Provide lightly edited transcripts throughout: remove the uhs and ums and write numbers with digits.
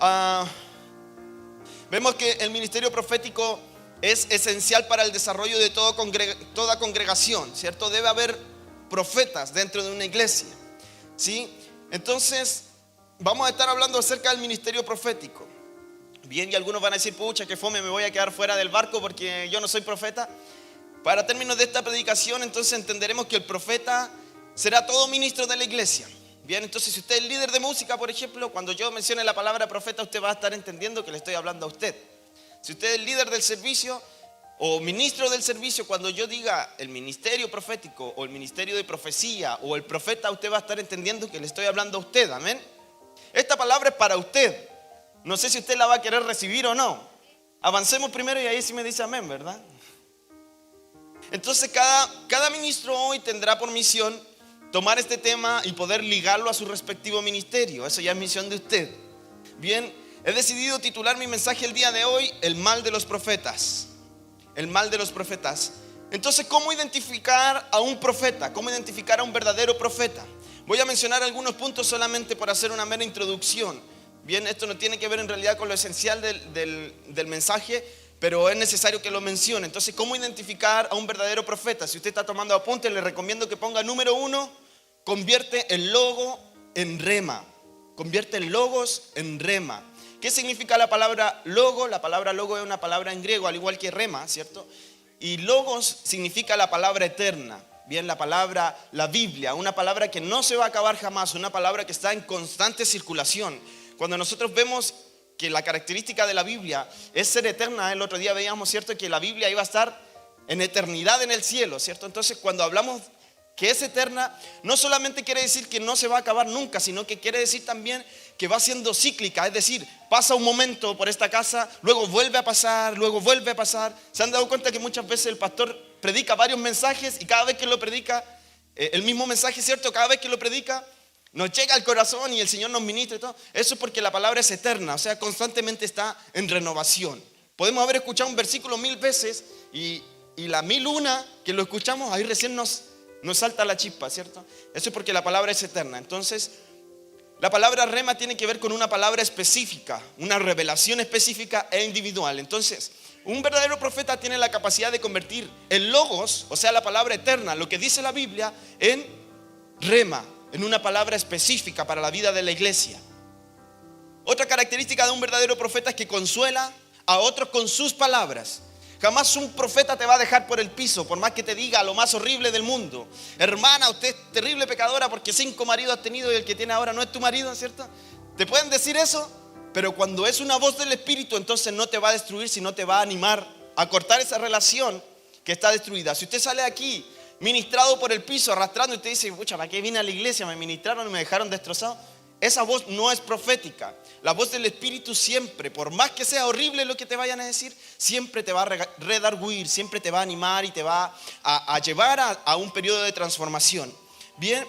ah, vemos que el ministerio profético es esencial para el desarrollo de toda congregación, ¿cierto? Debe haber profetas dentro de una iglesia, ¿sí? Entonces, vamos a estar hablando acerca del ministerio profético. Bien, y algunos van a decir, pucha, que fome, me voy a quedar fuera del barco porque yo no soy profeta. Para términos de esta predicación, entonces entenderemos que el profeta será todo ministro de la iglesia. Bien, entonces si usted es líder de música, por ejemplo, cuando yo mencione la palabra profeta, usted va a estar entendiendo que le estoy hablando a usted. Si usted es líder del servicio o ministro del servicio, cuando yo diga el ministerio profético o el ministerio de profecía o el profeta, usted va a estar entendiendo que le estoy hablando a usted, amén. Esta palabra es para usted. No sé si usted la va a querer recibir o no. Avancemos primero y ahí sí me dice amén, ¿verdad? Entonces cada ministro hoy tendrá por misión tomar este tema y poder ligarlo a su respectivo ministerio. Eso ya es misión de usted. Bien, he decidido titular mi mensaje el día de hoy, el mal de los profetas. El mal de los profetas. Entonces, ¿cómo identificar a un profeta? ¿Cómo identificar a un verdadero profeta? Voy a mencionar algunos puntos solamente por hacer una mera introducción. Bien, esto no tiene que ver en realidad con lo esencial del mensaje, pero es necesario que lo mencione. Entonces, ¿cómo identificar a un verdadero profeta? Si usted está tomando apuntes, le recomiendo que ponga número 1, convierte el logo en rema. Convierte el logos en rema. ¿Qué significa la palabra logo? La palabra logo es una palabra en griego, al igual que rema, ¿cierto? Y logos significa la palabra eterna. Bien, la palabra, la Biblia, una palabra que no se va a acabar jamás, una palabra que está en constante circulación. Cuando nosotros vemos que la característica de la Biblia es ser eterna, el otro día veíamos, ¿cierto?, que la Biblia iba a estar en eternidad en el cielo, ¿cierto? Entonces, cuando hablamos que es eterna, no solamente quiere decir que no se va a acabar nunca, sino que quiere decir también que va siendo cíclica, es decir, pasa un momento por esta casa, luego vuelve a pasar, luego vuelve a pasar. ¿Se han dado cuenta que muchas veces el pastor predica varios mensajes y cada vez que lo predica, el mismo mensaje, ¿cierto? Cada vez que lo predica, nos llega al corazón y el Señor nos ministra y todo? Eso es porque la palabra es eterna, o sea, constantemente está en renovación. Podemos haber escuchado un versículo 1000 veces y la 1001 que lo escuchamos, ahí recién nos salta la chispa, ¿cierto? Eso es porque la palabra es eterna. Entonces, la palabra rema tiene que ver con una palabra específica, una revelación específica e individual. Entonces, un verdadero profeta tiene la capacidad de convertir el logos, o sea, la palabra eterna, lo que dice la Biblia, en rema, en una palabra específica para la vida de la iglesia. Otra característica de un verdadero profeta es que consuela a otros con sus palabras. Jamás un profeta te va a dejar por el piso, por más que te diga lo más horrible del mundo. Hermana, usted es terrible pecadora porque 5 maridos has tenido y el que tiene ahora no es tu marido, ¿cierto? Te pueden decir eso, pero cuando es una voz del Espíritu, entonces no te va a destruir, sino te va a animar a cortar esa relación que está destruida. Si usted sale aquí ministrado por el piso, arrastrando, y usted dice, pucha, ¿para qué vine a la iglesia? Me ministraron y me dejaron destrozado. Esa voz no es profética. La voz del Espíritu siempre, por más que sea horrible lo que te vayan a decir, siempre te va a redarguir, siempre te va a animar y te va a llevar a un periodo de transformación. Bien,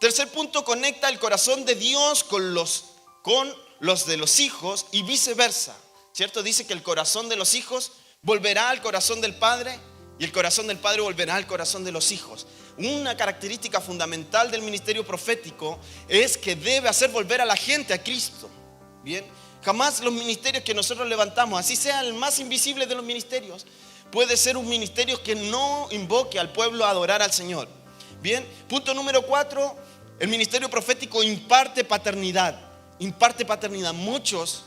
tercer punto, conecta el corazón de Dios con los de los hijos y viceversa, ¿cierto? Dice que el corazón de los hijos volverá al corazón del Padre y el corazón del Padre volverá al corazón de los hijos. Una característica fundamental del ministerio profético es que debe hacer volver a la gente a Cristo. Bien, jamás los ministerios que nosotros levantamos, así sea el más invisible de los ministerios, puede ser un ministerio que no invoque al pueblo a adorar al Señor. Bien, punto número 4, el ministerio profético imparte paternidad. Imparte paternidad. Muchos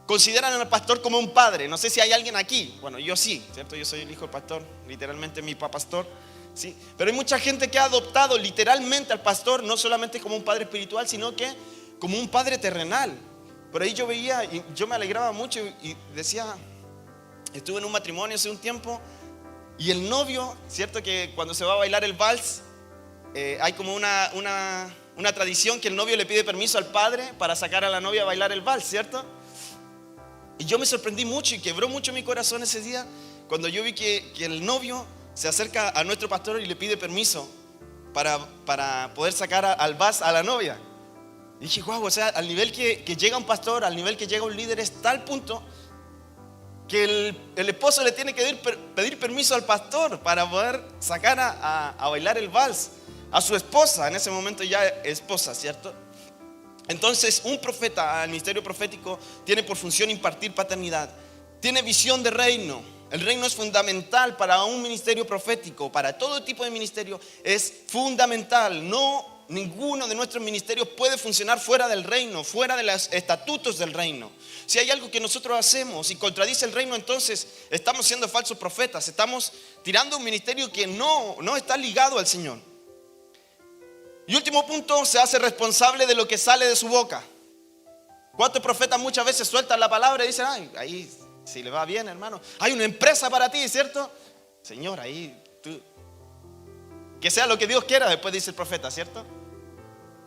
consideran al pastor como un padre. No sé si hay alguien aquí. Bueno, yo sí, ¿cierto? Yo soy el hijo del pastor, literalmente mi papá pastor, ¿sí? Pero hay mucha gente que ha adoptado literalmente al pastor no solamente como un padre espiritual, sino que como un padre terrenal. Por ahí yo veía y yo me alegraba mucho y decía, estuve en un matrimonio hace un tiempo y el novio, ¿cierto? Que cuando se va a bailar el vals, hay como una tradición que el novio le pide permiso al padre para sacar a la novia a bailar el vals, ¿cierto? Y yo me sorprendí mucho y quebró mucho mi corazón ese día cuando yo vi que el novio se acerca a nuestro pastor y le pide permiso para poder sacar al vals a la novia. Y dije, wow, o sea, al nivel que llega un pastor, al nivel que llega un líder, es tal punto que el esposo le tiene que pedir permiso al pastor para poder sacar a bailar el vals a su esposa, en ese momento ya esposa, ¿cierto? Entonces, un profeta, el ministerio profético, tiene por función impartir paternidad. Tiene visión de reino. El reino es fundamental para un ministerio profético, para todo tipo de ministerio es fundamental. Ninguno de nuestros ministerios puede funcionar fuera del reino, fuera de los estatutos del reino. Si hay algo que nosotros hacemos y contradice el reino, entonces estamos siendo falsos profetas. Estamos tirando un ministerio que no está ligado al Señor. Y último punto, se hace responsable de lo que sale de su boca. ¿Cuántos profetas muchas veces sueltan la palabra y dicen, ay, ahí si le va bien, hermano, hay una empresa para ti, ¿cierto? Señor, ahí tú, que sea lo que Dios quiera, después dice el profeta, ¿cierto?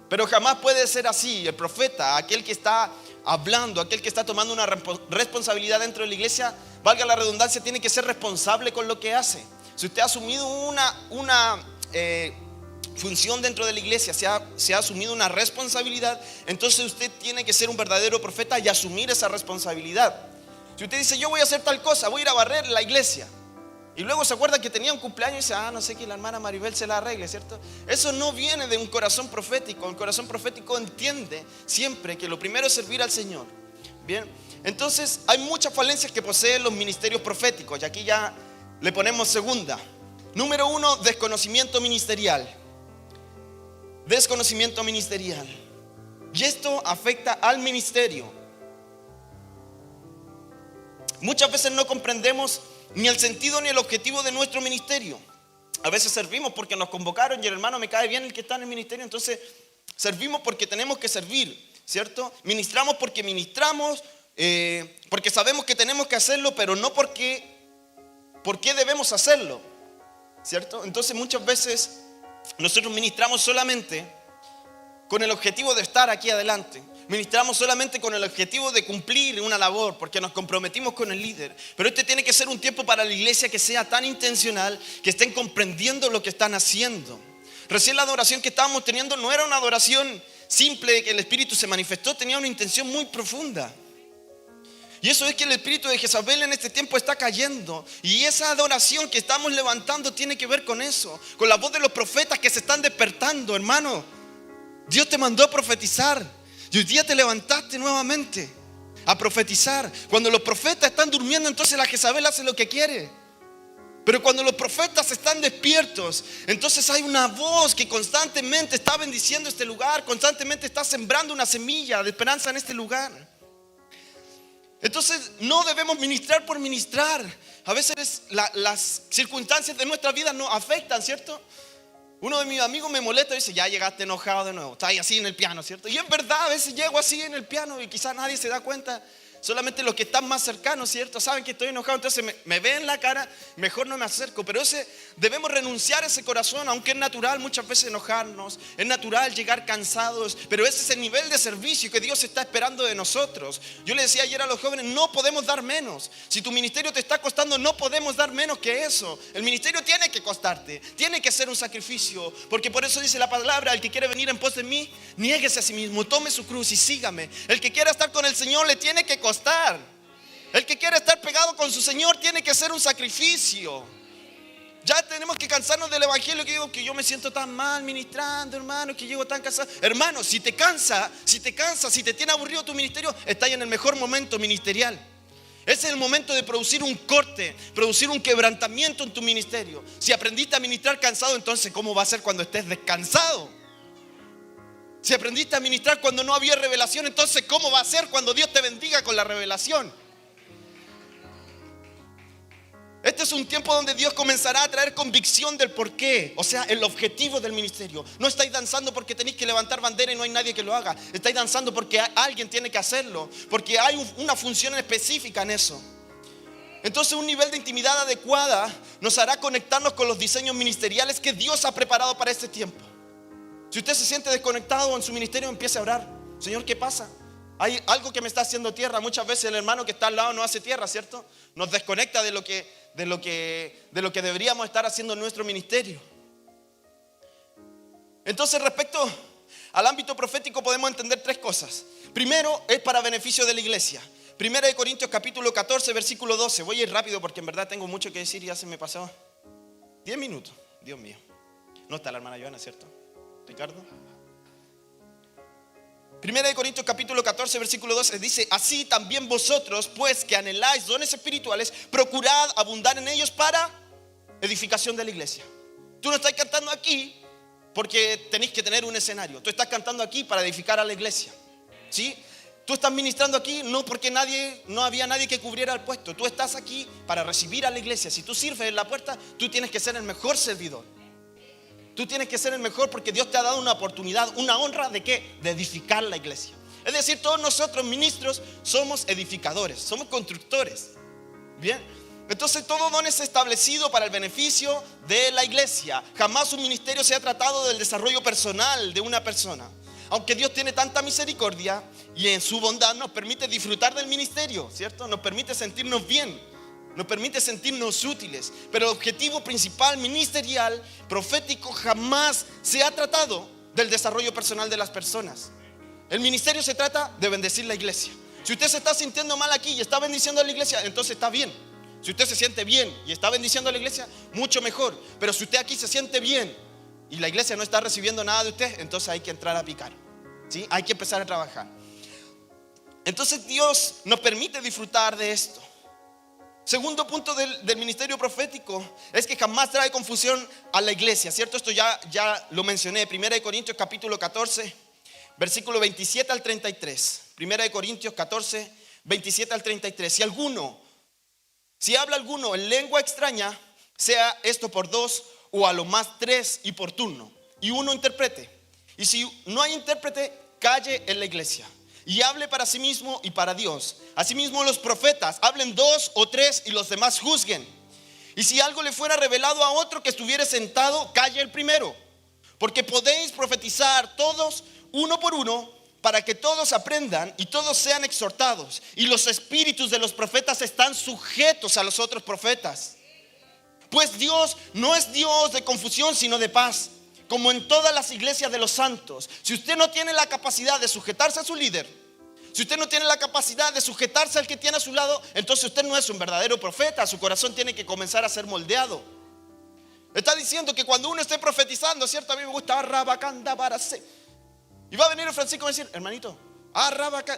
Pero jamás puede ser así. El profeta, aquel que está hablando, aquel que está tomando una responsabilidad dentro de la iglesia, valga la redundancia, tiene que ser responsable con lo que hace. Si usted ha asumido una función dentro de la iglesia, se ha asumido una responsabilidad, entonces usted tiene que ser un verdadero profeta y asumir esa responsabilidad. Si usted dice, yo voy a hacer tal cosa, voy a ir a barrer la iglesia, y luego se acuerda que tenía un cumpleaños y dice, no sé, que la hermana Maribel se la arregle, ¿cierto? Eso no viene de un corazón profético. El corazón profético entiende siempre que lo primero es servir al Señor. Bien, entonces hay muchas falencias que poseen los ministerios proféticos, y aquí ya le ponemos segunda. Número 1, desconocimiento ministerial. Desconocimiento ministerial. Y esto afecta al ministerio. Muchas veces no comprendemos ni el sentido ni el objetivo de nuestro ministerio. A veces servimos porque nos convocaron y el hermano me cae bien el que está en el ministerio, entonces servimos porque tenemos que servir, ¿cierto? Ministramos porque ministramos, porque sabemos que tenemos que hacerlo, pero no por qué debemos hacerlo, ¿cierto? Entonces muchas veces nosotros ministramos solamente con el objetivo de estar aquí adelante. Ministramos solamente con el objetivo de cumplir una labor, porque nos comprometimos con el líder. Pero este tiene que ser un tiempo para la iglesia que sea tan intencional, que estén comprendiendo lo que están haciendo. Recién la adoración que estábamos teniendo no era una adoración simple de que el Espíritu se manifestó, tenía una intención muy profunda. Y eso es que el espíritu de Jezabel en este tiempo está cayendo. Y esa adoración que estamos levantando tiene que ver con eso, con la voz de los profetas que se están despertando, hermano. Dios te mandó a profetizar. Y hoy día te levantaste nuevamente a profetizar. Cuando los profetas están durmiendo, entonces la Jezabel hace lo que quiere. Pero cuando los profetas están despiertos, entonces hay una voz que constantemente está bendiciendo este lugar, constantemente está sembrando una semilla de esperanza en este lugar. Entonces no debemos ministrar por ministrar. A veces las circunstancias de nuestra vida nos afectan, ¿cierto? Uno de mis amigos me molesta y dice, ya llegaste enojado de nuevo, estás ahí así en el piano, ¿cierto? Y es verdad, a veces llego así en el piano y quizás nadie se da cuenta. Solamente los que están más cercanos, ¿cierto? Saben que estoy enojado, entonces me ven la cara, mejor no me acerco. Pero debemos renunciar a ese corazón, aunque es natural muchas veces enojarnos, es natural llegar cansados, pero ese es el nivel de servicio que Dios está esperando de nosotros. Yo le decía ayer a los jóvenes, no podemos dar menos. Si tu ministerio te está costando, no podemos dar menos que eso. El ministerio tiene que costarte, tiene que ser un sacrificio, porque por eso dice la palabra, el que quiere venir en pos de mí, niéguese a sí mismo, tome su cruz y sígame. El que quiera estar con el Señor le tiene que costar. El que quiere estar pegado con su Señor tiene que ser un sacrificio. Ya tenemos que cansarnos del evangelio que digo que yo me siento tan mal ministrando, hermano, que llego tan cansado. Hermano, si te cansa, si te tiene aburrido tu ministerio, estás en el mejor momento ministerial. Ese es el momento de producir un corte, producir un quebrantamiento en tu ministerio. Si aprendiste a ministrar cansado, entonces ¿cómo va a ser cuando estés descansado? Si aprendiste a ministrar cuando no había revelación, entonces ¿cómo va a ser cuando Dios te bendiga con la revelación? Este es un tiempo donde Dios comenzará a traer convicción del porqué, o sea, el objetivo del ministerio. No estáis danzando porque tenéis que levantar bandera y no hay nadie que lo haga. Estáis danzando porque alguien tiene que hacerlo, porque hay una función específica en eso. Entonces un nivel de intimidad adecuada nos hará conectarnos con los diseños ministeriales que Dios ha preparado para este tiempo. Si usted se siente desconectado en su ministerio, empiece a orar. Señor, ¿qué pasa? Hay algo que me está haciendo tierra. Muchas veces el hermano que está al lado no hace tierra, ¿cierto? Nos desconecta de lo que deberíamos estar haciendo en nuestro ministerio. Entonces, respecto al ámbito profético, podemos entender tres cosas. Primero, es para beneficio de la iglesia. 1 Corintios capítulo 14, versículo 12. Voy a ir rápido porque en verdad tengo mucho que decir y ya se me pasó 10 minutos. Dios mío. No está la hermana Joana, ¿cierto? Ricardo. Primera de Corintios capítulo 14 versículo 12 dice: así también vosotros, pues que anheláis dones espirituales, procurad abundar en ellos para edificación de la iglesia. Tú no estás cantando aquí porque tenéis que tener un escenario. Tú estás cantando aquí para edificar a la iglesia, ¿sí? Tú estás ministrando aquí no porque no había nadie que cubriera el puesto. Tú estás aquí para recibir a la iglesia. Si tú sirves en la puerta, tú tienes que ser el mejor servidor. Tú tienes que ser el mejor porque Dios te ha dado una oportunidad, una honra ¿de qué? De edificar la iglesia. Es decir, todos nosotros ministros somos edificadores, somos constructores. Bien, entonces todo don es establecido para el beneficio de la iglesia. Jamás un ministerio se ha tratado del desarrollo personal de una persona. Aunque Dios tiene tanta misericordia y en su bondad nos permite disfrutar del ministerio, ¿cierto? Nos permite sentirnos bien, nos permite sentirnos útiles. Pero el objetivo principal ministerial, profético, jamás se ha tratado del desarrollo personal de las personas. El ministerio se trata de bendecir la iglesia. Si usted se está sintiendo mal aquí y está bendiciendo a la iglesia, entonces está bien. Si usted se siente bien y está bendiciendo a la iglesia, mucho mejor. Pero si usted aquí se siente bien y la iglesia no está recibiendo nada de usted, entonces hay que entrar a picar, ¿sí? Hay que empezar a trabajar. Entonces Dios nos permite disfrutar de esto. Segundo punto del ministerio profético es que jamás trae confusión a la iglesia, ¿cierto? Esto ya lo mencioné. Primera de Corintios capítulo 14 versículo 27 al 33. Primera de Corintios 14 27 al 33. Si habla alguno en lengua extraña, sea esto por dos o a lo más tres y por turno, y uno interprete. Y si no hay intérprete, calle en la iglesia y hable para sí mismo y para Dios. Asimismo los profetas hablen dos o tres y los demás juzguen. Y si algo le fuera revelado a otro que estuviere sentado, calle el primero, porque podéis profetizar todos uno por uno, para que todos aprendan y todos sean exhortados. Y los espíritus de los profetas están sujetos a los otros profetas. Pues Dios no es Dios de confusión, sino de paz, como en todas las iglesias de los santos. Si usted no tiene la capacidad de sujetarse a su líder, si usted no tiene la capacidad de sujetarse al que tiene a su lado, entonces usted no es un verdadero profeta. Su corazón tiene que comenzar a ser moldeado. Está diciendo que cuando uno esté profetizando, ¿cierto? A mí me gusta Rabacanda Barase. Y va a venir el Francisco y va a decir: hermanito,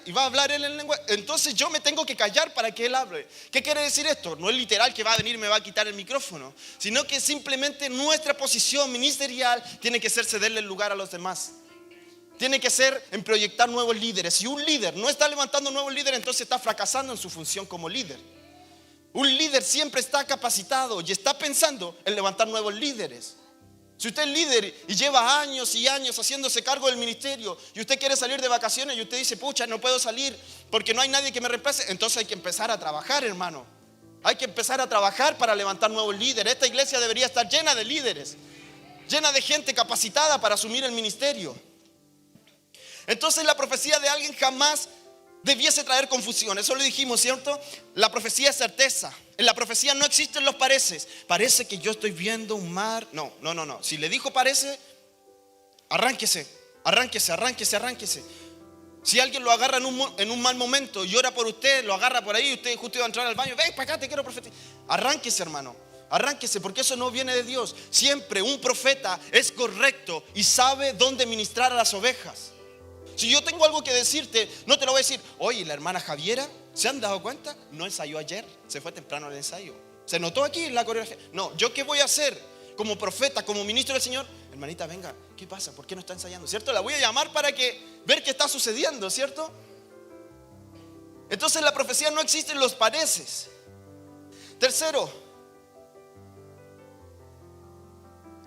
y va a hablar él en lengua. Entonces yo me tengo que callar para que él hable. ¿Qué quiere decir esto? No es literal que va a venir y me va a quitar el micrófono, sino que simplemente nuestra posición ministerial tiene que ser cederle el lugar a los demás. Tiene que ser en proyectar nuevos líderes. Si un líder no está levantando nuevos líderes, entonces está fracasando en su función como líder. Un líder siempre está capacitado y está pensando en levantar nuevos líderes. Si usted es líder y lleva años y años haciéndose cargo del ministerio y usted quiere salir de vacaciones y usted dice: pucha, no puedo salir porque no hay nadie que me reemplace, entonces hay que empezar a trabajar, hermano. Hay que empezar a trabajar para levantar nuevos líderes. Esta iglesia debería estar llena de líderes, llena de gente capacitada para asumir el ministerio. Entonces la profecía de alguien jamás debiese traer confusión. Eso lo dijimos, ¿cierto? La profecía es certeza. En la profecía no existen los pareces. Parece que yo estoy viendo un mar. No. Si le dijo parece, arránquese. Si alguien lo agarra en un mal momento y ora por usted, lo agarra por ahí, usted justo iba a entrar al baño, ven para acá, te quiero profetizar. Arránquese, hermano. Arránquese, porque eso no viene de Dios. Siempre un profeta es correcto y sabe dónde ministrar a las ovejas. Si yo tengo algo que decirte, no te lo voy a decir: oye, la hermana Javiera, ¿se han dado cuenta? No ensayó ayer, se fue temprano al ensayo. ¿Se notó aquí en la coreografía? No, ¿yo qué voy a hacer como profeta, como ministro del Señor? Hermanita, venga, ¿qué pasa? ¿Por qué no está ensayando? ¿Cierto? La voy a llamar para ver qué está sucediendo, ¿cierto? Entonces en la profecía no existen los pareces. Tercero,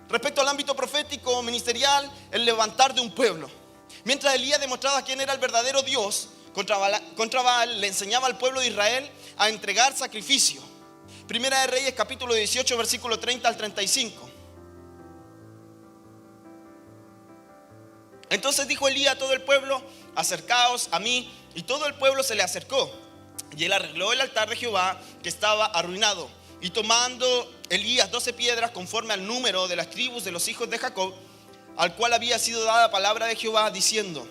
respecto al ámbito profético, ministerial, el levantar de un pueblo. Mientras Elías demostraba quién era el verdadero Dios, contra Baal le enseñaba al pueblo de Israel a entregar sacrificio. Primera de Reyes capítulo 18 versículo 30 al 35. Entonces dijo Elías a todo el pueblo: acercaos a mí. Y todo el pueblo se le acercó. Y él arregló el altar de Jehová, que estaba arruinado. Y tomando Elías 12 piedras conforme al número de las tribus de los hijos de Jacob, al cual había sido dada palabra de Jehová, diciendo: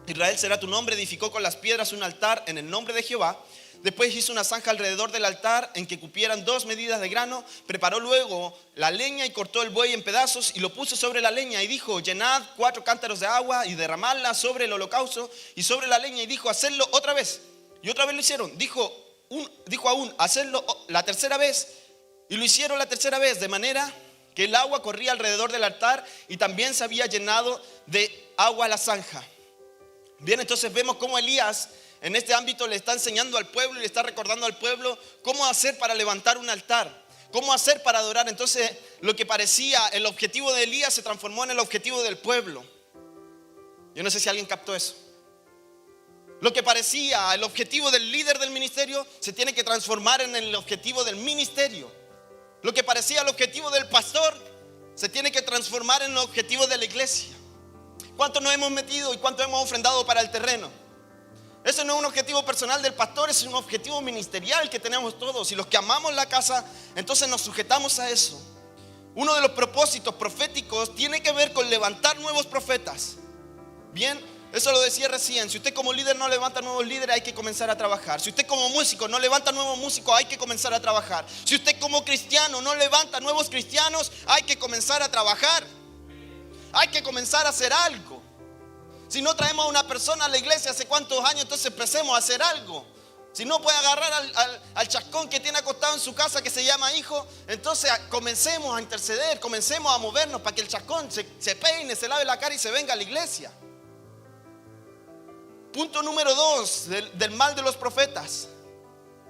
Israel será tu nombre, edificó con las piedras un altar en el nombre de Jehová. Después hizo una zanja alrededor del altar en que cupieran 2 medidas de grano. Preparó luego la leña y cortó el buey en pedazos y lo puso sobre la leña y dijo: llenad 4 cántaros de agua y derramadla sobre el holocausto y sobre la leña. Y dijo: hacedlo otra vez. Y otra vez lo hicieron. Dijo aún: hacedlo la tercera vez. Y lo hicieron la tercera vez, de manera que el agua corría alrededor del altar y también se había llenado de agua la zanja. Bien, entonces vemos cómo Elías en este ámbito le está enseñando al pueblo y le está recordando al pueblo cómo hacer para levantar un altar, cómo hacer para adorar. Entonces lo que parecía el objetivo de Elías se transformó en el objetivo del pueblo. Yo no sé si alguien captó eso. Lo que parecía el objetivo del líder del ministerio se tiene que transformar en el objetivo del ministerio. Lo que parecía el objetivo del pastor se tiene que transformar en el objetivo de la iglesia. ¿Cuánto nos hemos metido y cuánto hemos ofrendado para el terreno? Eso no es un objetivo personal del pastor, es un objetivo ministerial que tenemos todos. Y los que amamos la casa, entonces nos sujetamos a eso. Uno de los propósitos proféticos tiene que ver con levantar nuevos profetas. Bien, eso lo decía recién. Si usted como líder no levanta nuevos líderes, hay que comenzar a trabajar. Si usted como músico no levanta nuevos músicos, hay que comenzar a trabajar. Si usted como cristiano no levanta nuevos cristianos, hay que comenzar a trabajar. Hay que comenzar a hacer algo. Si no traemos a una persona a la iglesia hace cuántos años, entonces empecemos a hacer algo. Si no puede agarrar al chascón que tiene acostado en su casa que se llama hijo, entonces comencemos a interceder, comencemos a movernos para que el chascón se peine, se lave la cara y se venga a la iglesia. Punto número 2 del mal de los profetas.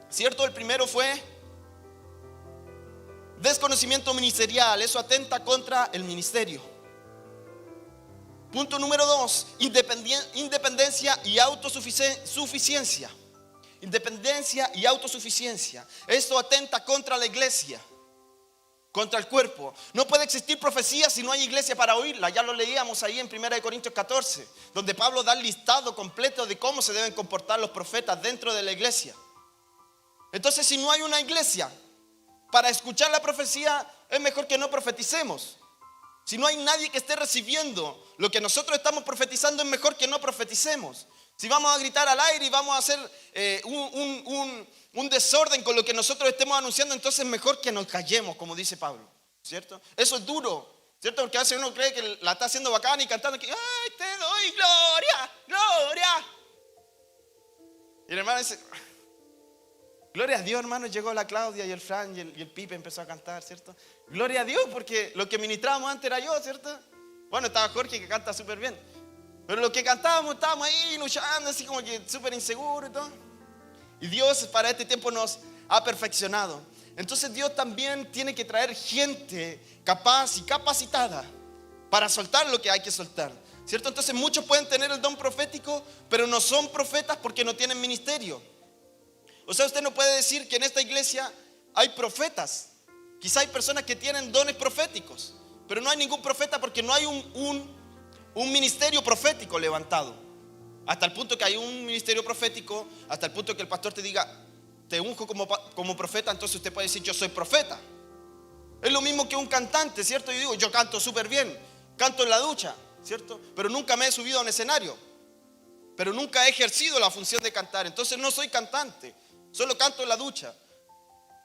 ¿Cierto? El primero fue desconocimiento ministerial. Eso atenta contra el ministerio. Punto número 2, independencia y autosuficiencia. Independencia y autosuficiencia. Esto atenta contra la iglesia, contra el cuerpo. No puede existir profecía si no hay iglesia para oírla. Ya lo leíamos ahí en 1 Corintios 14, donde Pablo da el listado completo de cómo se deben comportar los profetas dentro de la iglesia. Entonces, si no hay una iglesia para escuchar la profecía, es mejor que no profeticemos. Si no hay nadie que esté recibiendo lo que nosotros estamos profetizando, es mejor que no profeticemos. Si vamos a gritar al aire y vamos a hacer un desorden con lo que nosotros estemos anunciando, entonces es mejor que nos callemos, como dice Pablo, ¿cierto? Eso es duro, ¿cierto? Porque a veces uno cree que la está haciendo bacán y cantando que ¡ay, te doy gloria, gloria! Y el hermano dice: gloria a Dios, hermano. Llegó la Claudia y el Fran y el Pipe empezó a cantar, ¿cierto? Gloria a Dios, porque lo que ministrábamos antes era yo, ¿cierto? Bueno, estaba Jorge que canta súper bien. Pero lo que cantábamos, estábamos ahí luchando, así como que súper inseguro y todo. Y Dios para este tiempo nos ha perfeccionado. Entonces Dios también tiene que traer gente capaz y capacitada para soltar lo que hay que soltar, ¿cierto? Entonces muchos pueden tener el don profético, pero no son profetas porque no tienen ministerio. O sea, usted no puede decir que en esta iglesia hay profetas. Quizá hay personas que tienen dones proféticos, pero no hay ningún profeta porque no hay un ministerio profético levantado. Hasta el punto que hay un ministerio profético, hasta el punto que el pastor te diga: te unjo como profeta, entonces usted puede decir: yo soy profeta. Es lo mismo que un cantante, ¿cierto? Yo digo: yo canto súper bien, canto en la ducha, ¿cierto? Pero nunca me he subido a un escenario, pero nunca he ejercido la función de cantar, entonces no soy cantante, solo canto en la ducha.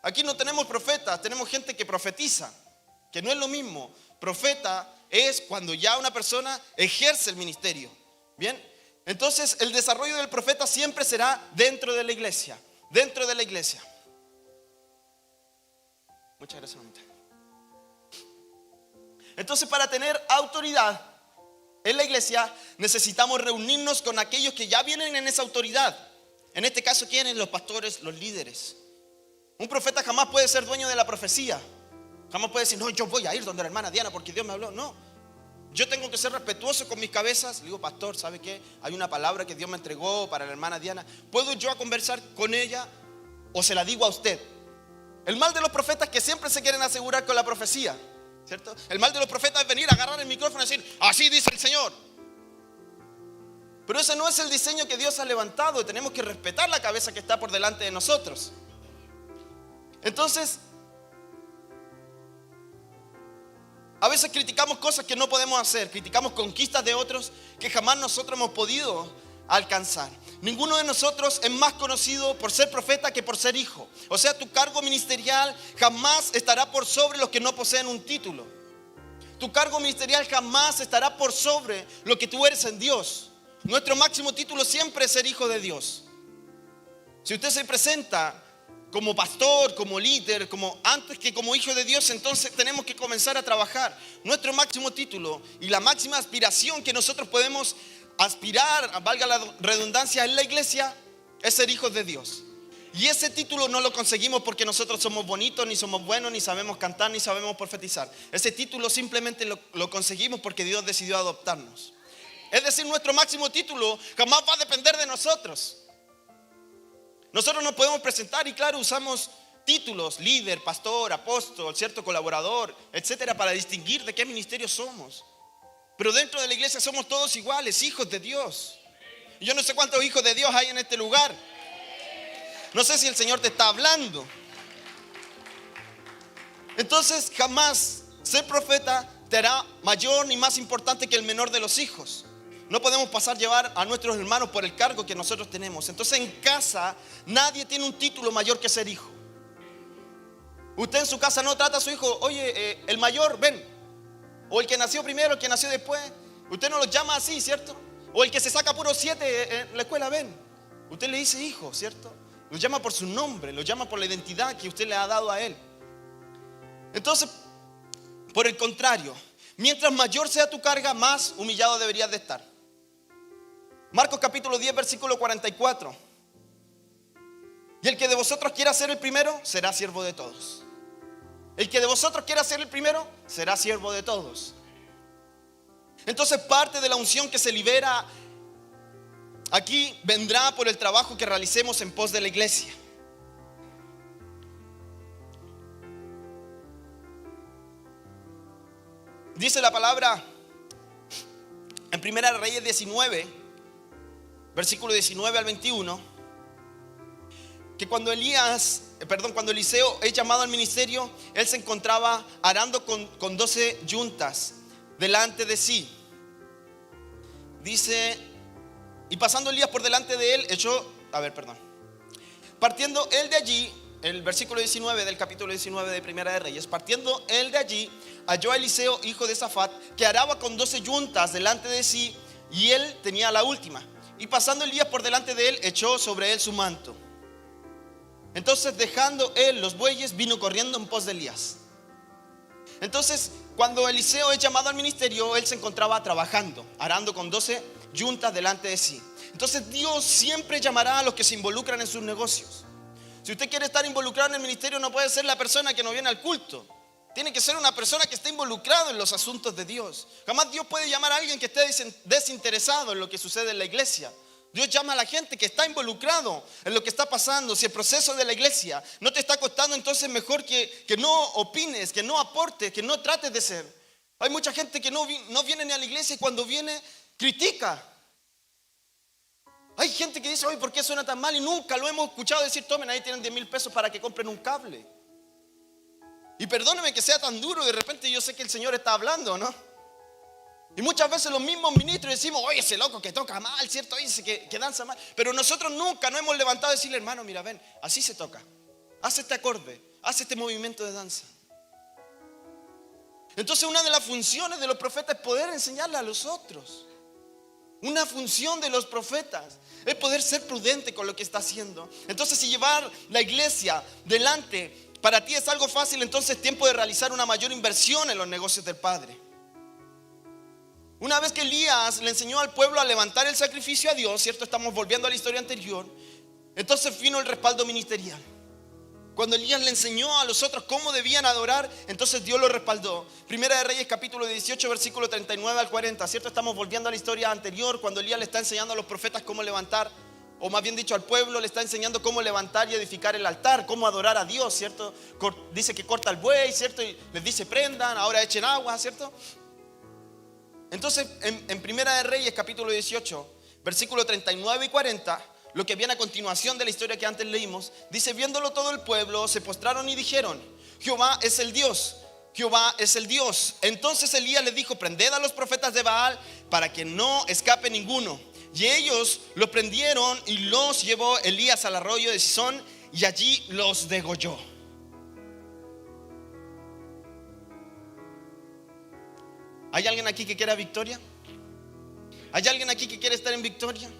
Aquí no tenemos profetas, tenemos gente que profetiza, que no es lo mismo. Profeta es cuando ya una persona ejerce el ministerio. Bien, entonces el desarrollo del profeta siempre será dentro de la iglesia. Dentro de la iglesia. Muchas gracias, mamita. Entonces, para tener autoridad en la iglesia, necesitamos reunirnos con aquellos que ya vienen en esa autoridad. En este caso, ¿quiénes? Los pastores, los líderes. Un profeta jamás puede ser dueño de la profecía. Jamás puede decir: no, yo voy a ir donde la hermana Diana porque Dios me habló. No, yo tengo que ser respetuoso con mis cabezas. Le digo: pastor, ¿sabe qué? Hay una palabra que Dios me entregó para la hermana Diana. ¿Puedo yo conversar con ella o se la digo a usted? El mal de los profetas es que siempre se quieren asegurar con la profecía, ¿cierto? El mal de los profetas es venir a agarrar el micrófono y decir: así dice el Señor. Pero ese no es el diseño que Dios ha levantado. Tenemos que respetar la cabeza que está por delante de nosotros. Entonces, a veces criticamos cosas que no podemos hacer. Criticamos conquistas de otros que jamás nosotros hemos podido a alcanzar. Ninguno de nosotros es más conocido por ser profeta que por ser hijo. O sea, tu cargo ministerial jamás estará por sobre los que no poseen un título. Tu cargo ministerial jamás estará por sobre lo que tú eres en Dios. Nuestro máximo título siempre es ser hijo de Dios. Si usted se presenta como pastor, como líder, antes que como hijo de Dios, entonces tenemos que comenzar a trabajar. Nuestro máximo título y la máxima aspiración que nosotros podemos aspirar, valga la redundancia, en la iglesia, es ser hijos de Dios. Y ese título no lo conseguimos porque nosotros somos bonitos, ni somos buenos, ni sabemos cantar, ni sabemos profetizar. Ese título simplemente lo conseguimos porque Dios decidió adoptarnos. Es decir, nuestro máximo título jamás va a depender de nosotros. Nosotros nos podemos presentar y claro, usamos títulos, líder, pastor, apóstol, cierto, colaborador, etcétera, para distinguir de qué ministerio somos. Pero dentro de la iglesia somos todos iguales, hijos de Dios. Y yo no sé cuántos hijos de Dios hay en este lugar. No sé si el Señor te está hablando. Entonces jamás ser profeta te hará mayor ni más importante que el menor de los hijos. No podemos pasar a llevar a nuestros hermanos por el cargo que nosotros tenemos. Entonces en casa nadie tiene un título mayor que ser hijo. Usted en su casa no trata a su hijo, oye, el mayor, ven. O el que nació primero, el que nació después. Usted no los llama así, ¿cierto? O el que se saca puro 7 en la escuela, ven. Usted le dice hijo, ¿cierto? Lo llama por su nombre, lo llama por la identidad que usted le ha dado a él. Entonces, por el contrario, mientras mayor sea tu carga, más humillado deberías de estar. Marcos capítulo 10, versículo 44. Y el que de vosotros quiera ser el primero, será siervo de todos. El que de vosotros quiera ser el primero, será siervo de todos. Entonces parte de la unción que se libera aquí vendrá por el trabajo que realicemos en pos de la iglesia. Dice la palabra en Primera de Reyes 19, versículo 19 al 21, que cuando Eliseo es llamado al ministerio, él se encontraba arando con 12 yuntas delante de sí. Dice, y pasando Elías por delante de él, partiendo él de allí, el versículo 19 del capítulo 19 de Primera de Reyes, partiendo él de allí, halló a Eliseo, hijo de Safat, que araba con 12 yuntas delante de sí, y él tenía la última. Y pasando Elías por delante de él, echó sobre él su manto. Entonces, dejando él los bueyes, vino corriendo en pos de Elías. Entonces, cuando Eliseo es llamado al ministerio, él se encontraba trabajando, arando con 12 yuntas delante de sí. Entonces, Dios siempre llamará a los que se involucran en sus negocios. Si usted quiere estar involucrado en el ministerio, no puede ser la persona que no viene al culto. Tiene que ser una persona que esté involucrado en los asuntos de Dios. Jamás Dios puede llamar a alguien que esté desinteresado en lo que sucede en la iglesia. Dios llama a la gente que está involucrado en lo que está pasando. Si el proceso de la iglesia no te está costando, entonces mejor que no opines, que no aportes, que no trates de ser. Hay mucha gente que no viene ni a la iglesia y cuando viene critica. Hay gente que dice, oye, ¿por qué suena tan mal? Y nunca lo hemos escuchado decir, tomen, ahí tienen 10,000 pesos para que compren un cable. Y perdóneme que sea tan duro, de repente yo sé que el Señor está hablando, ¿no? Y muchas veces los mismos ministros decimos, oye, ese loco que toca mal, ¿cierto? Dice que danza mal. Pero nosotros nunca nos hemos levantado a decirle, hermano, mira, ven, así se toca. Haz este acorde, haz este movimiento de danza. Entonces una de las funciones de los profetas es poder enseñarle a los otros. Una función de los profetas es poder ser prudente con lo que está haciendo. Entonces si llevar la iglesia delante para ti es algo fácil, entonces es tiempo de realizar una mayor inversión en los negocios del Padre. Una vez que Elías le enseñó al pueblo a levantar el sacrificio a Dios, ¿cierto? Estamos volviendo a la historia anterior. Entonces vino el respaldo ministerial. Cuando Elías le enseñó a los otros cómo debían adorar, entonces Dios lo respaldó. Primera de Reyes capítulo 18 versículo 39 al 40, ¿cierto? Estamos volviendo a la historia anterior, cuando Elías le está enseñando a los profetas cómo levantar, o más bien dicho al pueblo, le está enseñando cómo levantar y edificar el altar, cómo adorar a Dios, ¿cierto? Dice que corta el buey, ¿cierto? Y les dice prendan, ahora echen agua, ¿cierto? Entonces en Primera de Reyes capítulo 18 versículo 39 y 40, lo que viene a continuación de la historia que antes leímos, dice, viéndolo todo el pueblo, se postraron y dijeron, Jehová es el Dios, Jehová es el Dios. Entonces Elías les dijo, prended a los profetas de Baal para que no escape ninguno. Y ellos los prendieron y los llevó Elías al arroyo de Cisón y allí los degolló. ¿Hay alguien aquí que quiera victoria? ¿Hay alguien aquí que quiere estar en victoria?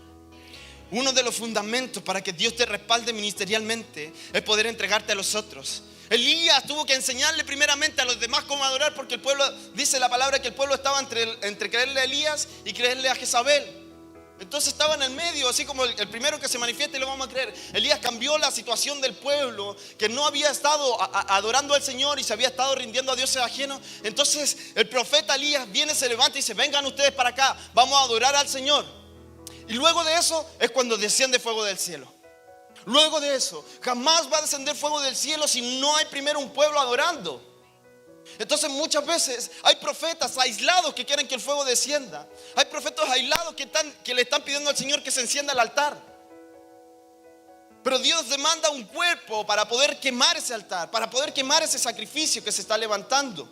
Uno de los fundamentos para que Dios te respalde ministerialmente es poder entregarte a los otros. Elías tuvo que enseñarle primeramente a los demás cómo adorar, porque el pueblo, dice la palabra que el pueblo estaba entre creerle a Elías y creerle a Jezabel. Entonces estaba en el medio, así como el primero que se manifieste lo vamos a creer. Elías cambió la situación del pueblo, que no había estado adorando al Señor y se había estado rindiendo a dioses ajenos. Entonces el profeta Elías viene, se levanta y dice: vengan ustedes para acá, vamos a adorar al Señor. Y luego de eso es cuando desciende fuego del cielo. Luego de eso, jamás va a descender fuego del cielo si no hay primero un pueblo adorando. Entonces muchas veces hay profetas aislados que quieren que el fuego descienda. Hay profetas aislados que le están pidiendo al Señor que se encienda el altar. Pero Dios demanda un cuerpo para poder quemar ese altar, para poder quemar ese sacrificio que se está levantando.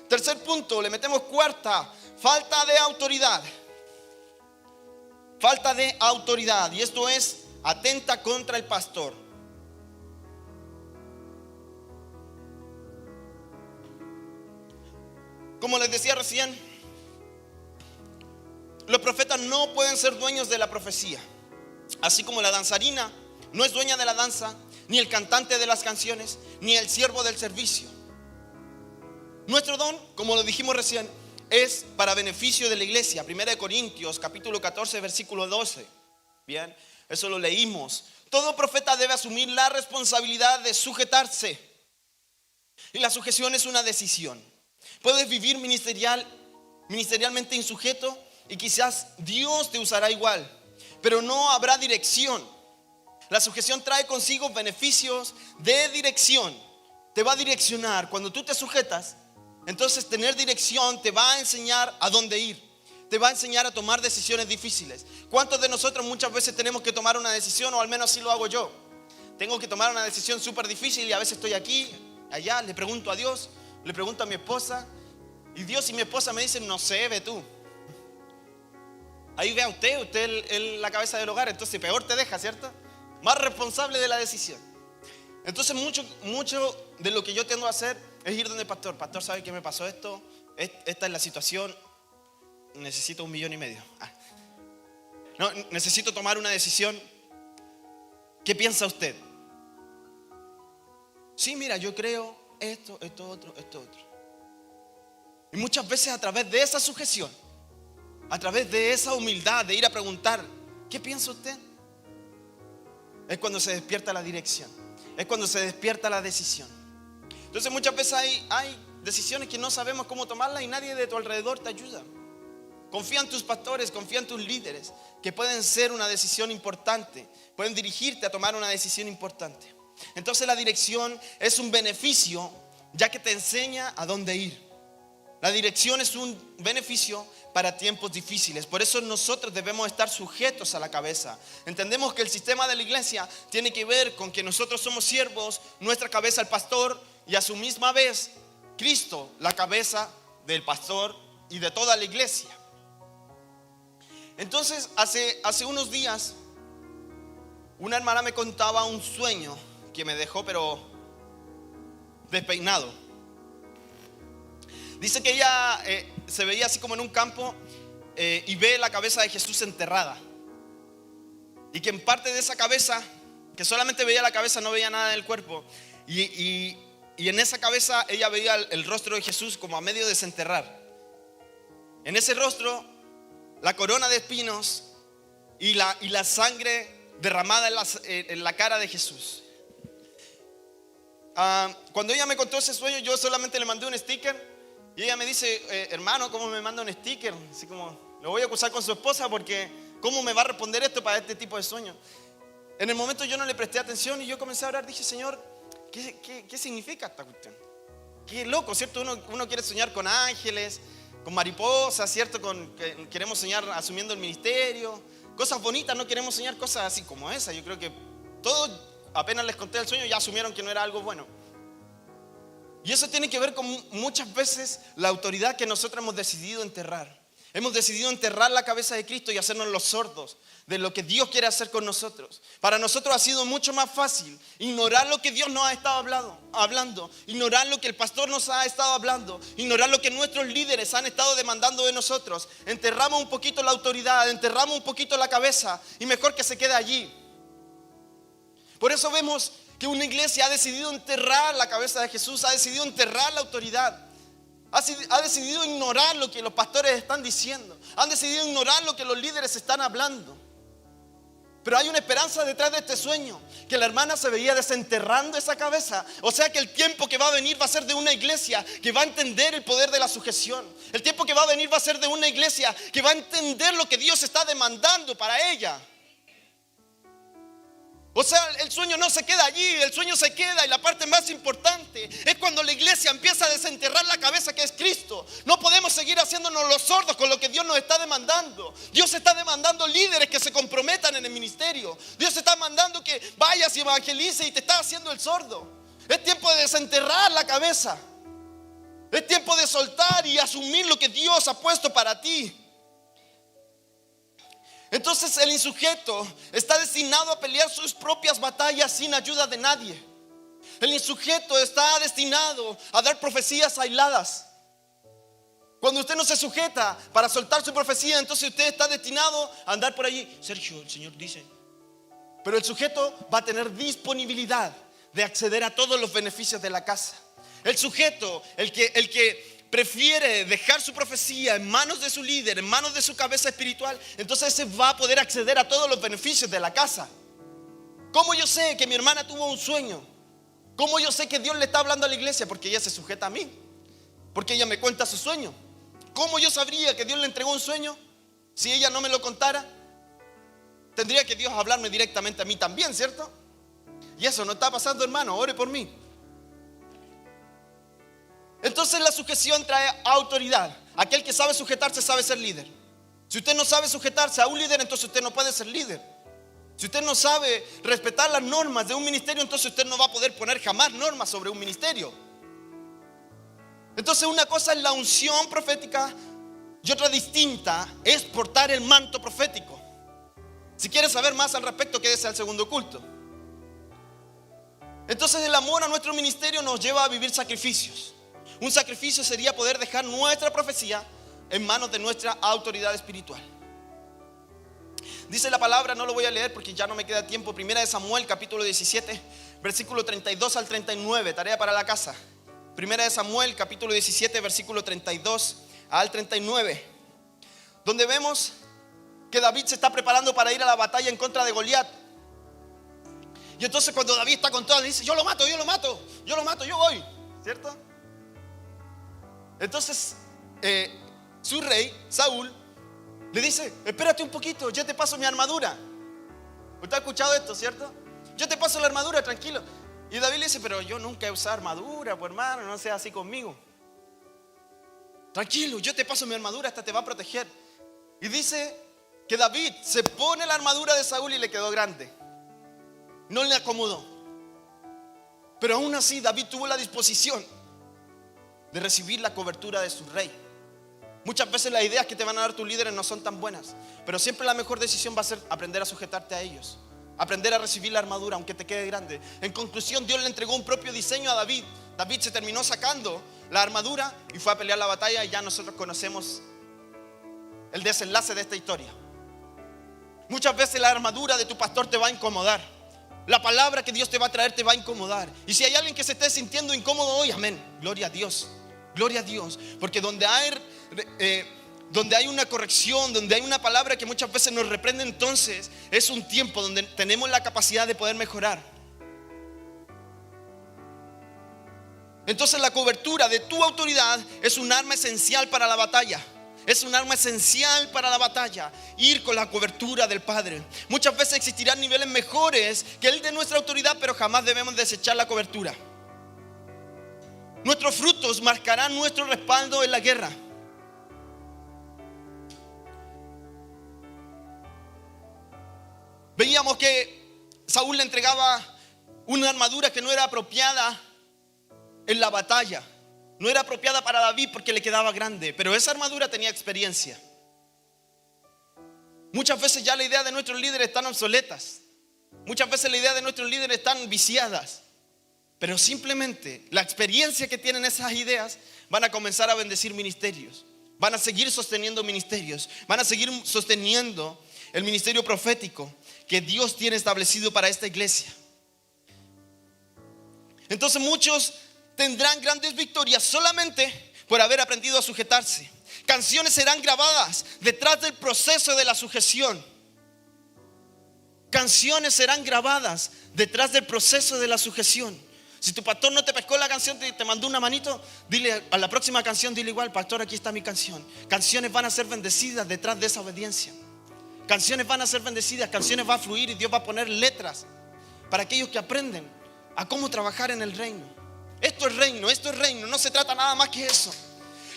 Tercer punto, le metemos cuarta: falta de autoridad. Falta de autoridad, y esto es: atenta contra el pastor. Como les decía recién, los profetas no pueden ser dueños de la profecía. Así como la danzarina no es dueña de la danza, ni el cantante de las canciones, ni el siervo del servicio. Nuestro don, como lo dijimos recién, es para beneficio de la iglesia. 1 Corintios capítulo 14 versículo 12. Bien, eso lo leímos. Todo profeta debe asumir la responsabilidad de sujetarse. Y la sujeción es una decisión. Puedes vivir ministerialmente insujeto y quizás Dios te usará igual, pero no habrá dirección. La sujeción trae consigo beneficios de dirección. Te va a direccionar. Cuando tú te sujetas, entonces tener dirección te va a enseñar a dónde ir. Te va a enseñar a tomar decisiones difíciles. ¿Cuántos de nosotros muchas veces tenemos que tomar una decisión? O al menos así lo hago yo. Tengo que tomar una decisión súper difícil y a veces estoy aquí, allá, le pregunto a Dios, le pregunto a mi esposa, y Dios y mi esposa me dicen: no sé, ve tú. Ahí vea usted es la cabeza del hogar, entonces peor te deja, ¿cierto? Más responsable de la decisión. Entonces mucho de lo que yo tiendo a hacer es ir donde el pastor. Pastor, ¿sabe qué me pasó esto? Esta es la situación, necesito 1,5 millones. No, necesito tomar una decisión. ¿Qué piensa usted? Sí, mira, yo creo esto, otro. Y muchas veces a través de esa sujeción, a través de esa humildad de ir a preguntar: ¿qué piensa usted? Es cuando se despierta la dirección. Es cuando se despierta la decisión. Entonces muchas veces hay decisiones que no sabemos cómo tomarlas y nadie de tu alrededor te ayuda. Confía en tus pastores, confía en tus líderes, que pueden ser una decisión importante, pueden dirigirte a tomar una decisión importante. Entonces la dirección es un beneficio, ya que te enseña a dónde ir. La dirección es un beneficio para tiempos difíciles. Por eso nosotros debemos estar sujetos a la cabeza. Entendemos que el sistema de la iglesia tiene que ver con que nosotros somos siervos, nuestra cabeza el pastor, y a su misma vez Cristo, la cabeza del pastor y de toda la iglesia. Entonces hace unos días una hermana me contaba un sueño que me dejó pero despeinado. Dice que ella se veía así como en un campo y ve la cabeza de Jesús enterrada. Y que en parte de esa cabeza, que solamente veía la cabeza, no veía nada del cuerpo. Y en esa cabeza ella veía el rostro de Jesús como a medio desenterrar. En ese rostro, la corona de espinos y la sangre derramada en la cara de Jesús. Cuando ella me contó ese sueño, yo solamente le mandé un sticker. Y ella me dice: hermano, ¿cómo me manda un sticker? Así como, lo voy a acusar con su esposa porque ¿cómo me va a responder esto para este tipo de sueño? En el momento yo no le presté atención y yo comencé a orar. Dije: Señor, ¿qué significa esta cuestión? Qué loco, ¿cierto? Uno quiere soñar con ángeles, con mariposas, ¿cierto? Queremos soñar asumiendo el ministerio, cosas bonitas. No queremos soñar cosas así como esa. Yo creo que todos, apenas les conté el sueño, ya asumieron que no era algo bueno. Y eso tiene que ver con muchas veces la autoridad que nosotros hemos decidido enterrar. Hemos decidido enterrar la cabeza de Cristo y hacernos los sordos de lo que Dios quiere hacer con nosotros. Para nosotros ha sido mucho más fácil ignorar lo que Dios nos ha estado hablando, ignorar lo que el pastor nos ha estado hablando, ignorar lo que nuestros líderes han estado demandando de nosotros. Enterramos un poquito la autoridad, enterramos un poquito la cabeza y mejor que se quede allí. Por eso vemos que una iglesia ha decidido enterrar la cabeza de Jesús, ha decidido enterrar la autoridad. Ha decidido ignorar lo que los pastores están diciendo. Han decidido ignorar lo que los líderes están hablando. Pero hay una esperanza detrás de este sueño, que la hermana se veía desenterrando esa cabeza. O sea que el tiempo que va a venir va a ser de una iglesia que va a entender el poder de la sujeción. El tiempo que va a venir va a ser de una iglesia que va a entender lo que Dios está demandando para ella. O sea, el sueño no se queda allí, el sueño se queda, y la parte más importante es cuando la iglesia empieza a desenterrar la cabeza, que es Cristo. No podemos seguir haciéndonos los sordos con lo que Dios nos está demandando. Dios está demandando líderes que se comprometan en el ministerio. Dios está mandando que vayas y evangelices y te está haciendo el sordo. Es tiempo de desenterrar la cabeza. Es tiempo de soltar y asumir lo que Dios ha puesto para ti. Entonces el insujeto está destinado a pelear sus propias batallas sin ayuda de nadie. El insujeto está destinado a dar profecías aisladas. Cuando usted no se sujeta para soltar su profecía, entonces usted está destinado a andar por allí. Sergio, el Señor dice. Pero el sujeto va a tener disponibilidad de acceder a todos los beneficios de la casa. El sujeto, el que prefiere dejar su profecía en manos de su líder, en manos de su cabeza espiritual, entonces ese va a poder acceder a todos los beneficios de la casa. ¿Cómo yo sé que mi hermana tuvo un sueño? ¿Cómo yo sé que Dios le está hablando a la iglesia? Porque ella se sujeta a mí, porque ella me cuenta su sueño. ¿Cómo yo sabría que Dios le entregó un sueño si ella no me lo contara? Tendría que Dios hablarme directamente a mí también, ¿cierto? Y eso no está pasando, hermano, ore por mí. Entonces la sujeción trae autoridad. Aquel que sabe sujetarse sabe ser líder. Si usted no sabe sujetarse a un líder, entonces usted no puede ser líder. Si usted no sabe respetar las normas de un ministerio, entonces usted no va a poder poner jamás normas sobre un ministerio. Entonces una cosa es la unción profética y otra distinta es portar el manto profético. Si quiere saber más al respecto, quédese al segundo culto. Entonces el amor a nuestro ministerio nos lleva a vivir sacrificios. Un sacrificio sería poder dejar nuestra profecía en manos de nuestra autoridad espiritual. Dice la palabra, no lo voy a leer porque ya no me queda tiempo. Primera de Samuel, capítulo 17, versículo 32 al 39. Tarea para la casa. Primera de Samuel, capítulo 17, versículo 32 al 39. Donde vemos que David se está preparando para ir a la batalla en contra de Goliat. Y entonces cuando David está con todo, dice: yo lo mato, yo voy. ¿Cierto? Entonces su rey, Saúl, le dice: espérate un poquito, ya te paso mi armadura. ¿Usted ha escuchado esto, cierto? Yo te paso la armadura, tranquilo. Y David le dice: pero yo nunca he usado armadura, pues hermano, no seas así conmigo. Tranquilo, yo te paso mi armadura, esta te va a proteger. Y dice que David se pone la armadura de Saúl y le quedó grande. No le acomodó. Pero aún así David tuvo la disposición de recibir la cobertura de su rey. Muchas veces las ideas que te van a dar tus líderes no son tan buenas, pero siempre la mejor decisión va a ser aprender a sujetarte a ellos, aprender a recibir la armadura aunque te quede grande. En conclusión, Dios le entregó un propio diseño a David. David se terminó sacando la armadura y fue a pelear la batalla, y ya nosotros conocemos el desenlace de esta historia. Muchas veces la armadura de tu pastor te va a incomodar. La palabra que Dios te va a traer te va a incomodar. Y si hay alguien que se esté sintiendo incómodo hoy, amén, gloria a Dios. Gloria a Dios. Porque donde hay una corrección, donde hay una palabra que muchas veces nos reprende, entonces es un tiempo donde tenemos la capacidad de poder mejorar. Entonces la cobertura de tu autoridad es un arma esencial para la batalla. Es un arma esencial para la batalla, ir con la cobertura del Padre. Muchas veces existirán niveles mejores que el de nuestra autoridad, pero jamás debemos desechar la cobertura. Nuestros frutos marcarán nuestro respaldo en la guerra. Veíamos que Saúl le entregaba una armadura que no era apropiada en la batalla. No era apropiada para David porque le quedaba grande, pero esa armadura tenía experiencia. Muchas veces ya la idea de nuestros líderes están obsoletas. Muchas veces la idea de nuestros líderes están viciadas. Pero simplemente la experiencia que tienen esas ideas van a comenzar a bendecir ministerios. Van a seguir sosteniendo ministerios. Van a seguir sosteniendo el ministerio profético que Dios tiene establecido para esta iglesia. Entonces muchos tendrán grandes victorias solamente por haber aprendido a sujetarse. Canciones serán grabadas detrás del proceso de la sujeción. Canciones serán grabadas detrás del proceso de la sujeción. Si tu pastor no te pescó la canción, te mandó una manito, dile a la próxima canción, dile igual: pastor, aquí está mi canción. Canciones van a ser bendecidas detrás de esa obediencia. Canciones van a ser bendecidas, canciones va a fluir y Dios va a poner letras para aquellos que aprenden a cómo trabajar en el reino. Esto es reino, no se trata nada más que eso.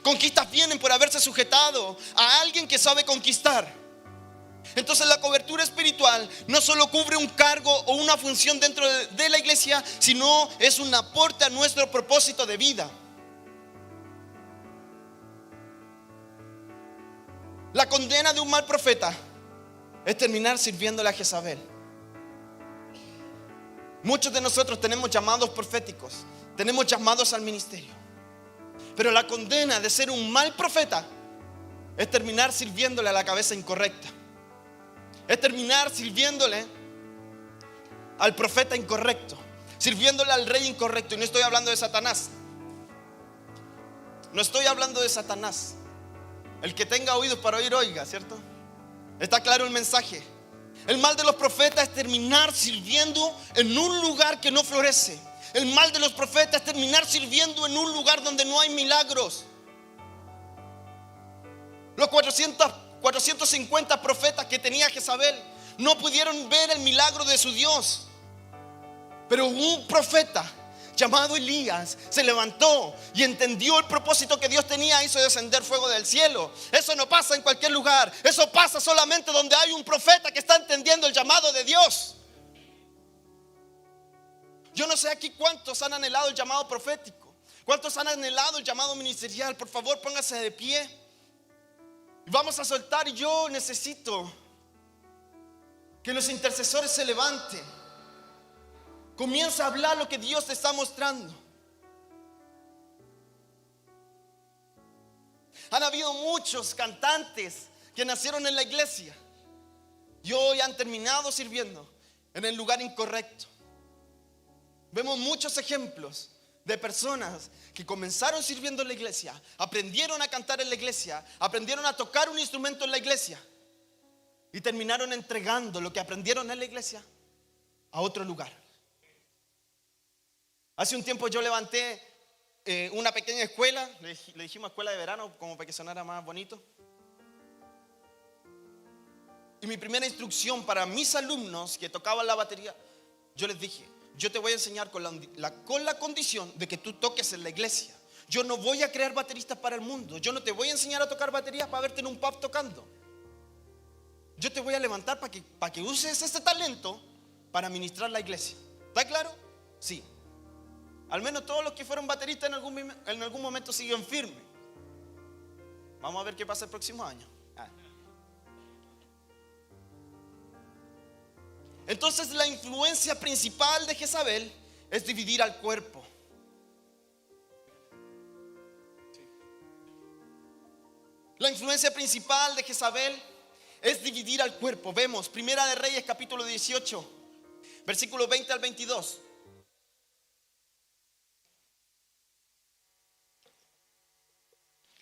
Conquistas vienen por haberse sujetado a alguien que sabe conquistar. Entonces la cobertura espiritual no solo cubre un cargo o una función dentro de la iglesia, sino es un aporte a nuestro propósito de vida. La condena de un mal profeta es terminar sirviéndole a Jezabel. Muchos de nosotros tenemos llamados proféticos, tenemos llamados al ministerio, pero la condena de ser un mal profeta es terminar sirviéndole a la cabeza incorrecta. Es terminar sirviéndole al profeta incorrecto, sirviéndole al rey incorrecto. Y no estoy hablando de Satanás. No estoy hablando de Satanás. El que tenga oídos para oír, oiga, ¿cierto? Está claro el mensaje. El mal de los profetas es terminar sirviendo en un lugar que no florece. El mal de los profetas es terminar sirviendo en un lugar donde no hay milagros. Los 450 profetas que tenía Jezabel no pudieron ver el milagro de su Dios. Pero un profeta llamado Elías se levantó y entendió el propósito que Dios tenía. Hizo descender fuego del cielo. Eso no pasa en cualquier lugar. Eso pasa solamente donde hay un profeta que está entendiendo el llamado de Dios. Yo no sé aquí cuántos han anhelado el llamado profético, cuántos han anhelado el llamado ministerial. Por favor, póngase de pie. Vamos a soltar. Yo necesito que los intercesores se levanten. Comienza a hablar lo que Dios te está mostrando. Han habido muchos cantantes que nacieron en la iglesia y hoy han terminado sirviendo en el lugar incorrecto. Vemos muchos ejemplos de personas que comenzaron sirviendo en la iglesia, aprendieron a cantar en la iglesia, aprendieron a tocar un instrumento en la iglesia y terminaron entregando lo que aprendieron en la iglesia a otro lugar. Hace un tiempo yo levanté una pequeña escuela, le dijimos escuela de verano como para que sonara más bonito. Y mi primera instrucción para mis alumnos que tocaban la batería, yo les dije: yo te voy a enseñar con la condición de que tú toques en la iglesia. Yo no voy a crear bateristas para el mundo. Yo no te voy a enseñar a tocar baterías para verte en un pub tocando. Yo te voy a levantar para que uses ese talento para ministrar la iglesia. ¿Está claro? Sí. Al menos todos los que fueron bateristas en algún momento siguen firmes. Vamos a ver qué pasa el próximo año. Entonces la influencia principal de Jezabel es dividir al cuerpo. La influencia principal de Jezabel es dividir al cuerpo. Vemos Primera de Reyes capítulo 18, versículos 20 al 22.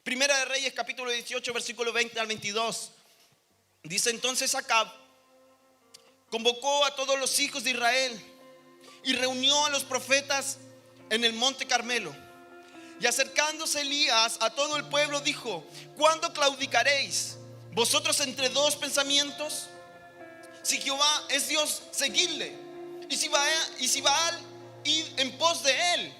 Primera de Reyes capítulo 18, versículo 20 al 22. Dice: entonces Acab convocó a todos los hijos de Israel y reunió a los profetas en el monte Carmelo. Y acercándose Elías a todo el pueblo dijo: ¿cuándo claudicaréis vosotros entre dos pensamientos? Si Jehová es Dios, seguidle, y si Baal, id en pos de él.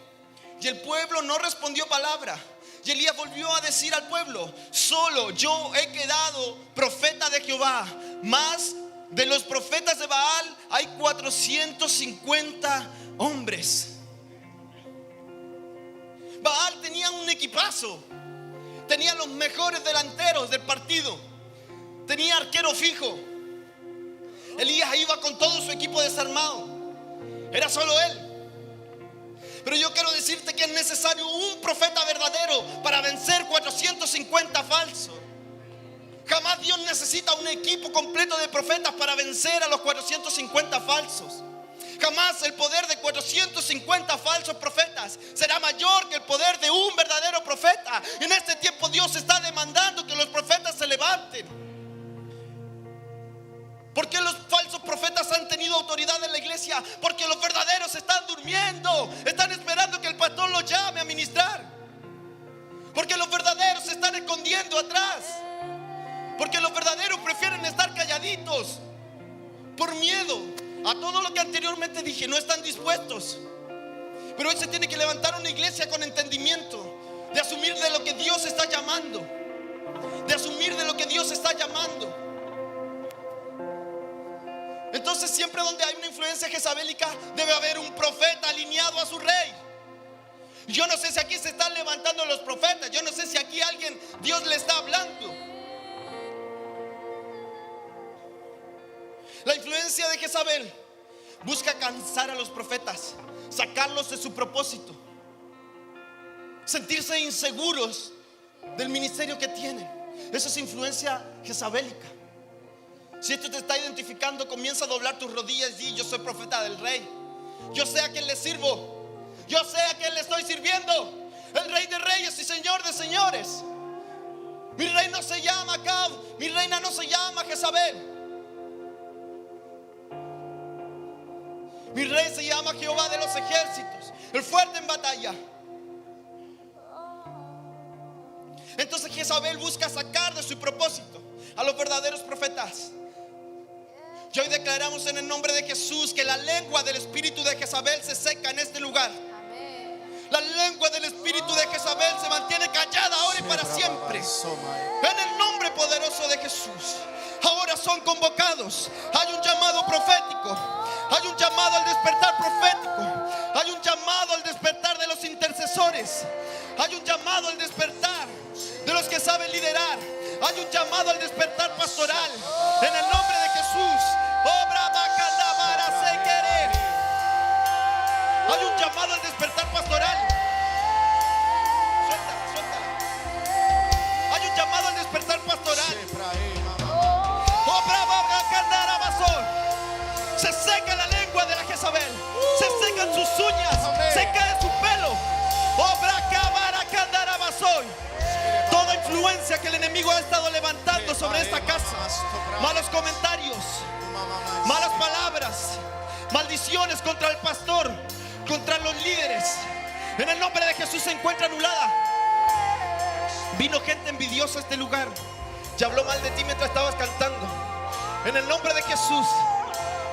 Y el pueblo no respondió palabra. Y Elías volvió a decir al pueblo: solo yo he quedado profeta de Jehová, mas de los profetas de Baal hay 450 hombres. Baal tenía un equipazo, tenía los mejores delanteros del partido, tenía arquero fijo. Elías iba con todo su equipo desarmado. Era solo él. Pero yo quiero decirte que es necesario un profeta verdadero para vencer 450 falsos. Jamás Dios necesita un equipo completo de profetas para vencer a los 450 falsos. Jamás el poder de 450 falsos profetas será mayor que el poder de un verdadero profeta. En este tiempo Dios está demandando que los profetas se levanten. ¿Por qué los falsos profetas han tenido autoridad en la iglesia? Porque los verdaderos están durmiendo. Están esperando que el pastor los llame a ministrar. Porque los verdaderos se están escondiendo atrás. Porque los verdaderos prefieren estar calladitos por miedo a todo lo que anteriormente dije. No están dispuestos. Pero hoy se tiene que levantar una iglesia con entendimiento, de asumir de lo que Dios está llamando, de asumir de lo que Dios está llamando. Entonces siempre donde hay una influencia jezabélica debe haber un profeta alineado a su rey. Yo no sé si aquí se están levantando los profetas. Yo no sé si aquí alguien, Dios le está hablando. La influencia de Jezabel busca cansar a los profetas, sacarlos de su propósito, sentirse inseguros del ministerio que tienen. Eso es influencia jezabélica. Si esto te está identificando, comienza a doblar tus rodillas y di: yo soy profeta del rey. Yo sé a quién le sirvo. Yo sé a quién le estoy sirviendo. El rey de reyes y señor de señores. Mi rey no se llama Acab. Mi reina no se llama Jezabel. Mi rey se llama Jehová de los ejércitos, el fuerte en batalla. Entonces Jezabel busca sacar de su propósito a los verdaderos profetas. Y hoy declaramos en el nombre de Jesús que la lengua del espíritu de Jezabel se seca en este lugar. La lengua del espíritu de Jezabel se mantiene callada ahora y para siempre. En el nombre poderoso de Jesús. Ahora son convocados. Hay un llamado profético. Hay un llamado al despertar profético. Hay un llamado al despertar de los intercesores. Hay un llamado al despertar de los que saben liderar. Hay un llamado al despertar pastoral. En el nombre de Jesús. Hay un llamado al despertar pastoral. Suéltala. Hay un llamado al despertar pastoral. Se seca la lengua de la Jezabel. Se secan sus uñas. Se cae su pelo. Toda influencia que el enemigo ha estado levantando sobre esta casa, malos comentarios, malas palabras, maldiciones contra el pastor, contra los líderes, en el nombre de Jesús se encuentra anulada. Vino gente envidiosa a este lugar y habló mal de ti mientras estabas cantando. En el nombre de Jesús,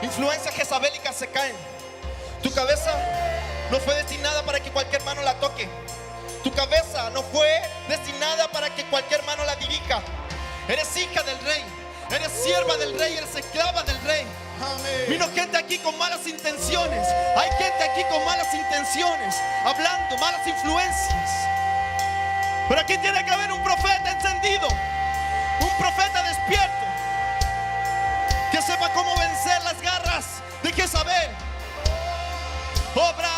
influencias jezabélicas se caen. Tu cabeza no fue destinada para que cualquier mano la toque. Tu cabeza no fue destinada para que cualquier mano la dirija. Eres hija del rey, eres sierva del rey, eres esclava del rey. Amén. Vino gente aquí con malas intenciones. Hay gente aquí con malas intenciones, hablando malas influencias. Pero aquí tiene que haber un profeta encendido, un profeta despierto, que sepa cómo vencer las garras de Jezabel. Obra